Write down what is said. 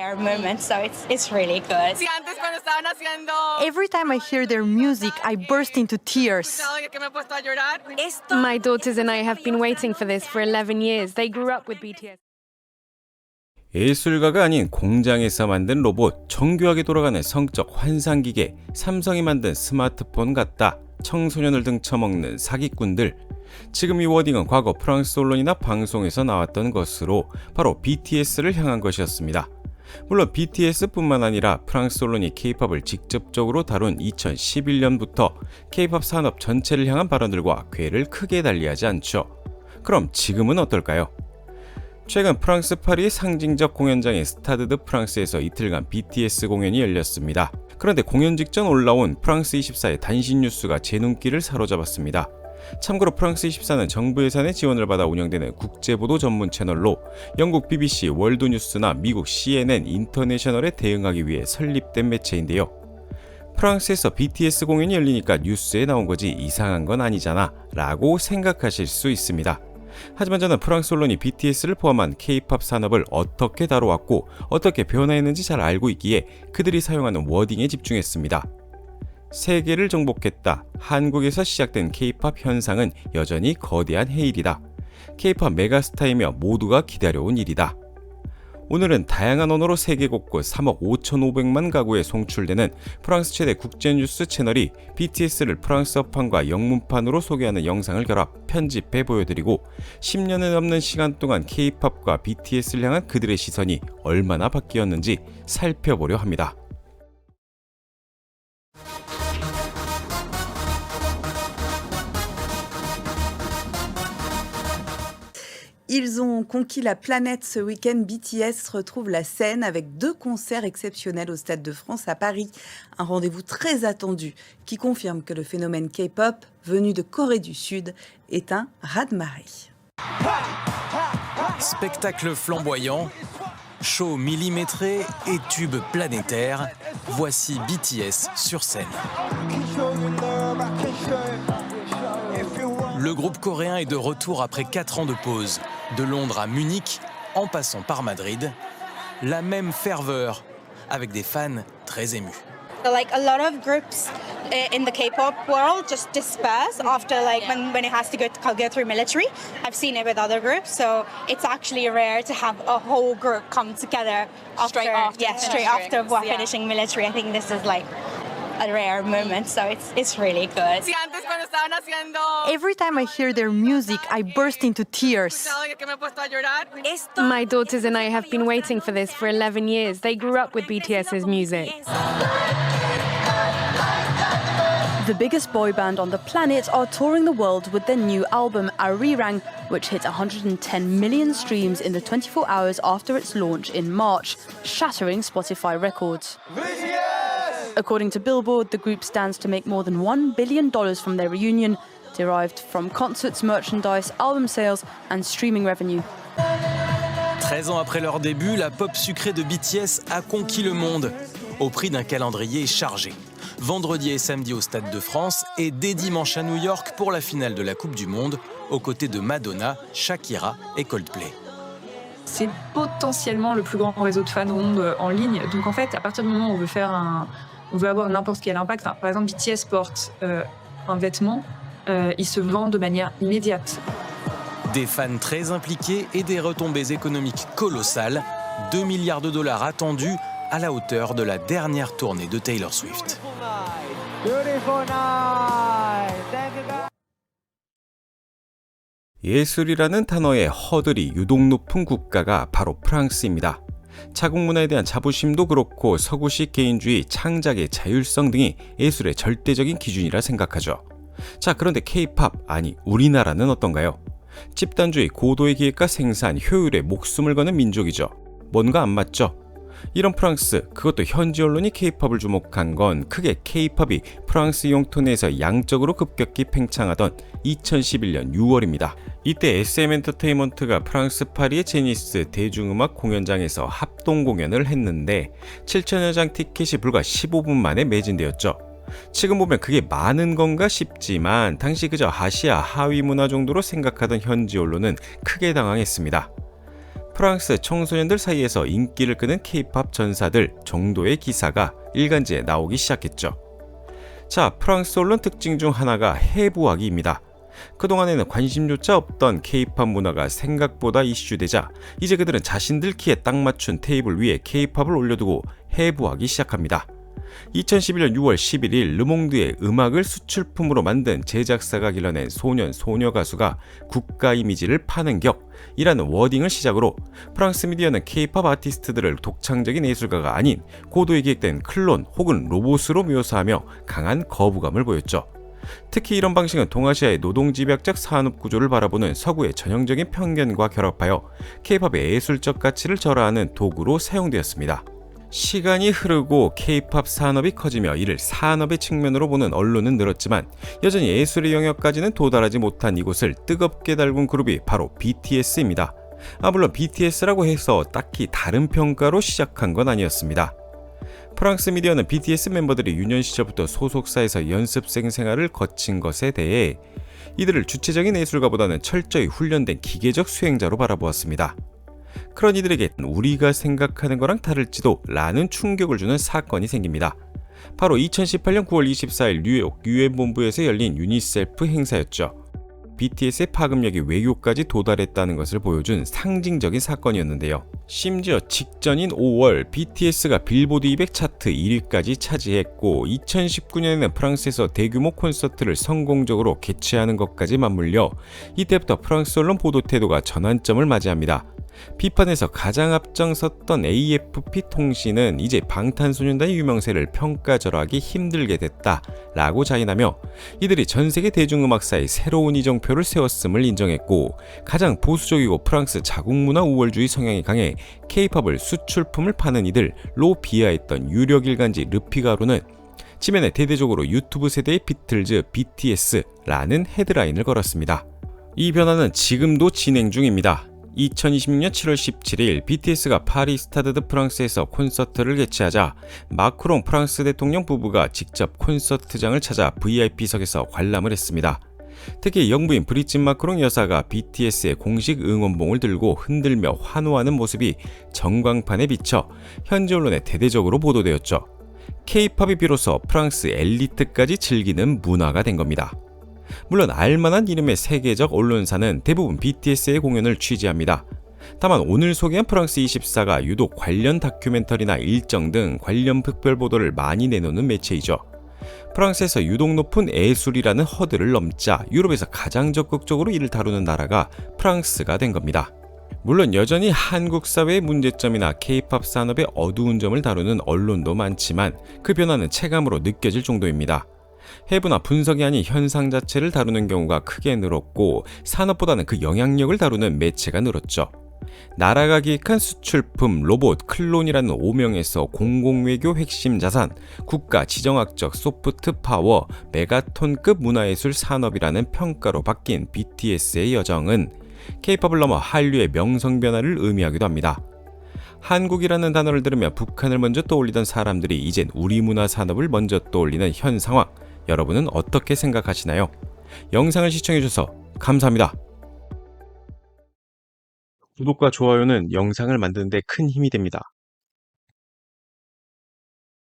rare moment, so it's really good. Every time I hear their music, I burst into tears. My daughters and I have been waiting for this for 11 years. They grew up with BTS. 예술가가 아닌 공장에서 만든 로봇, 정교하게 돌아가는 성적 환상기계, 삼성이 만든 스마트폰 같다, 청소년을 등쳐먹는 사기꾼들. 지금 이 워딩은 과거 프랑스 언론이나 방송에서 나왔던 것으로 바로 BTS를 향한 것이었습니다. 물론 BTS뿐만 아니라 프랑스 언론이 K-팝을 직접적으로 다룬 2011년부터 K-팝 산업 전체를 향한 발언들과 궤를 크게 달리하지 않죠. 그럼 지금은 어떨까요? 최근 프랑스 파리의 상징적 공연장인 스타드 드 프랑스에서 이틀간 BTS 공연이 열렸습니다. 그런데 공연 직전 올라온 프랑스 24의 단신 뉴스가 제 눈길을 사로잡았습니다. 참고로 프랑스 24는 정부 예산의 지원을 받아 운영되는 국제보도 전문 채널로 영국 BBC 월드뉴스나 미국 CNN 인터내셔널에 대응하기 위해 설립된 매체인데요. 프랑스에서 BTS 공연이 열리니까 뉴스에 나온 거지 이상한 건 아니잖아 라고 생각하실 수 있습니다. 하지만 저는 프랑스 언론이 BTS를 포함한 K-팝 산업을 어떻게 다뤄왔고 어떻게 변화했는지 잘 알고 있기에 그들이 사용하는 워딩에 집중했습니다. 세계를 정복했다. 한국에서 시작된 K-팝 현상은 여전히 거대한 해일이다. K-팝 메가스타이며 모두가 기다려온 일이다. 오늘은 다양한 언어로 세계 곳곳 3억 5,500만 가구에 송출되는 프랑스 최대 국제뉴스 채널이 BTS를 프랑스어판과 영문판으로 소개하는 영상을 결합, 편집해 보여드리고 10년을 넘는 시간 동안 K-팝과 BTS를 향한 그들의 시선이 얼마나 바뀌었는지 살펴보려 합니다. Ils ont conquis la planète ce week-end. BTS retrouve la scène avec 2 concerts exceptionnels au Stade de France à Paris. Un rendez-vous très attendu qui confirme que le phénomène K-pop venu de Corée du Sud est un raz-de-marée. Spectacle flamboyant, show millimétré et tube planétaire, voici BTS sur scène. Le groupe coréen est de retour après 4 ans de pause. De Londres à Munich, en passant par Madrid, la même ferveur, avec des fans très émus. Like a lot of groups in the K-pop world just disperse after like when it has to go through military. I've seen it with other groups, so it's actually rare to have a whole group come together after, straight after finishing military. I think this is like a rare moment, so it's really good. Every time I hear their music, I burst into tears. My daughters and I have been waiting for this for 11 years. They grew up with BTS's music. The biggest boy band on the planet are touring the world with their new album, Arirang, which hit 110 million streams in the 24 hours after its launch in March, shattering Spotify records. According to Billboard, the group stands to make more than $1 billion from their reunion, derived from concerts, merchandise, album sales and streaming revenue. 13 ans après leur début, la pop sucrée de BTS a conquis le monde, au prix d'un calendrier chargé. Vendredi et samedi au Stade de France et dès dimanche à New York pour la finale de la Coupe du Monde, aux côtés de Madonna, Shakira et Coldplay. C'est potentiellement le plus grand réseau de fans au monde en ligne. Donc en fait, à partir du moment où on veut avoir n'importe quel impact, par exemple BTS porte un vêtement, il se vend de manière immédiate. Des fans très impliqués et des retombées économiques colossales, 2 milliards de dollars attendus à la hauteur de la dernière tournée de Taylor Swift. 예술이라는 단어의 허들이 유독 높은 국가가 바로 프랑스입니다. 자국 문화에 대한 자부심도 그렇고 서구식 개인주의, 창작의 자율성 등이 예술의 절대적인 기준이라 생각하죠. 자, 그런데 K-팝, 아니 우리나라는 어떤가요? 집단주의, 고도의 기획과 생산, 효율에 목숨을 거는 민족이죠. 뭔가 안 맞죠? 이런 프랑스, 그것도 현지 언론이 K-팝을 주목한 건 크게 K-팝이 프랑스 영토 내에서 양적으로 급격히 팽창하던 2011년 6월입니다. 이때 SM 엔터테인먼트가 프랑스 파리의 제니스 대중음악 공연장에서 합동 공연을 했는데 7천여 장 티켓이 불과 15분 만에 매진되었죠. 지금 보면 그게 많은 건가 싶지만 당시 그저 아시아 하위 문화 정도로 생각하던 현지 언론은 크게 당황했습니다. 프랑스 청소년들 사이에서 인기를 끄는 K-팝 전사들 정도의 기사가 일간지에 나오기 시작했죠. 자, 프랑스 언론 특징 중 하나가 해부하기입니다. 그동안에는 관심조차 없던 K-팝 문화가 생각보다 이슈되자 이제 그들은 자신들 키에 딱 맞춘 테이블 위에 K-팝을 올려두고 해부하기 시작합니다. 2011년 6월 11일 르몽드의 음악을 수출품으로 만든 제작사가 길러낸 소년 소녀 가수가 국가 이미지를 파는 격이라는 워딩을 시작으로 프랑스 미디어는 K-팝 아티스트들을 독창적인 예술가가 아닌 고도에 기획된 클론 혹은 로봇으로 묘사하며 강한 거부감을 보였죠. 특히 이런 방식은 동아시아의 노동집약적 산업 구조를 바라보는 서구의 전형적인 편견과 결합하여 K-팝의 예술적 가치를 절하하는 도구로 사용되었습니다. 시간이 흐르고 K-팝 산업이 커지며 이를 산업의 측면으로 보는 언론은 늘었지만 여전히 예술의 영역까지는 도달하지 못한 이곳을 뜨겁게 달군 그룹이 바로 BTS입니다. 물론 BTS라고 해서 딱히 다른 평가로 시작한 건 아니었습니다. 프랑스 미디어는 BTS 멤버들이 유년 시절부터 소속사에서 연습생 생활을 거친 것에 대해 이들을 주체적인 예술가보다는 철저히 훈련된 기계적 수행자로 바라보았습니다. 그런 이들에게 우리가 생각하는 거랑 다를지도 라는 충격을 주는 사건이 생깁니다. 바로 2018년 9월 24일 뉴욕 유엔 본부에서 열린 유니셀프 행사였죠. BTS의 파급력이 외교까지 도달했다는 것을 보여준 상징적인 사건이었는데요. 심지어 직전인 5월 BTS가 빌보드 200 차트 1위까지 차지했고 2019년에는 프랑스에서 대규모 콘서트를 성공적으로 개최하는 것까지 맞물려 이때부터 프랑스 언론 보도 태도가 전환점을 맞이합니다. 비판에서 가장 앞장섰던 AFP 통신은 이제 방탄소년단의 유명세를 평가절하하기 힘들게 됐다라고 자인하며 이들이 전세계 대중음악사의 새로운 이정표를 세웠음을 인정했고 가장 보수적이고 프랑스 자국문화 우월주의 성향이 강해 K-팝을 수출품을 파는 이들로 비하했던 유력 일간지 르피가로는 지면에 대대적으로 유튜브 세대의 비틀즈 BTS라는 헤드라인을 걸었습니다. 이 변화는 지금도 진행 중입니다. 2026년 7월 17일 BTS가 파리 스타드 드 프랑스에서 콘서트를 개최하자 마크롱 프랑스 대통령 부부가 직접 콘서트장을 찾아 VIP석에서 관람을 했습니다. 특히 영부인 브리짓 마크롱 여사가 BTS의 공식 응원봉을 들고 흔들며 환호하는 모습이 전광판에 비쳐 현지 언론에 대대적으로 보도되었죠. K-팝이 비로소 프랑스 엘리트까지 즐기는 문화가 된 겁니다. 물론 알만한 이름의 세계적 언론사는 대부분 BTS의 공연을 취재합니다. 다만 오늘 소개한 프랑스 24가 유독 관련 다큐멘터리나 일정 등 관련 특별 보도를 많이 내놓는 매체이죠. 프랑스에서 유독 높은 예술이라는 허들을 넘자 유럽에서 가장 적극적으로 이를 다루는 나라가 프랑스가 된 겁니다. 물론 여전히 한국 사회의 문제점이나 K-팝 산업의 어두운 점을 다루는 언론도 많지만 그 변화는 체감으로 느껴질 정도입니다. 해부나 분석이 아닌 현상 자체를 다루는 경우가 크게 늘었고 산업보다는 그 영향력을 다루는 매체가 늘었죠. 나라가 기획한 수출품, 로봇, 클론이라는 오명에서 공공외교 핵심 자산, 국가 지정학적 소프트 파워, 메가톤급 문화예술 산업이라는 평가로 바뀐 BTS의 여정은 K-팝을 넘어 한류의 명성 변화를 의미하기도 합니다. 한국이라는 단어를 들으며 북한을 먼저 떠올리던 사람들이 이젠 우리 문화 산업을 먼저 떠올리는 현 상황, 여러분은 어떻게 생각하시나요? 영상을 시청해주셔서 감사합니다. 구독과 좋아요는 영상을 만드는 데 큰 힘이 됩니다.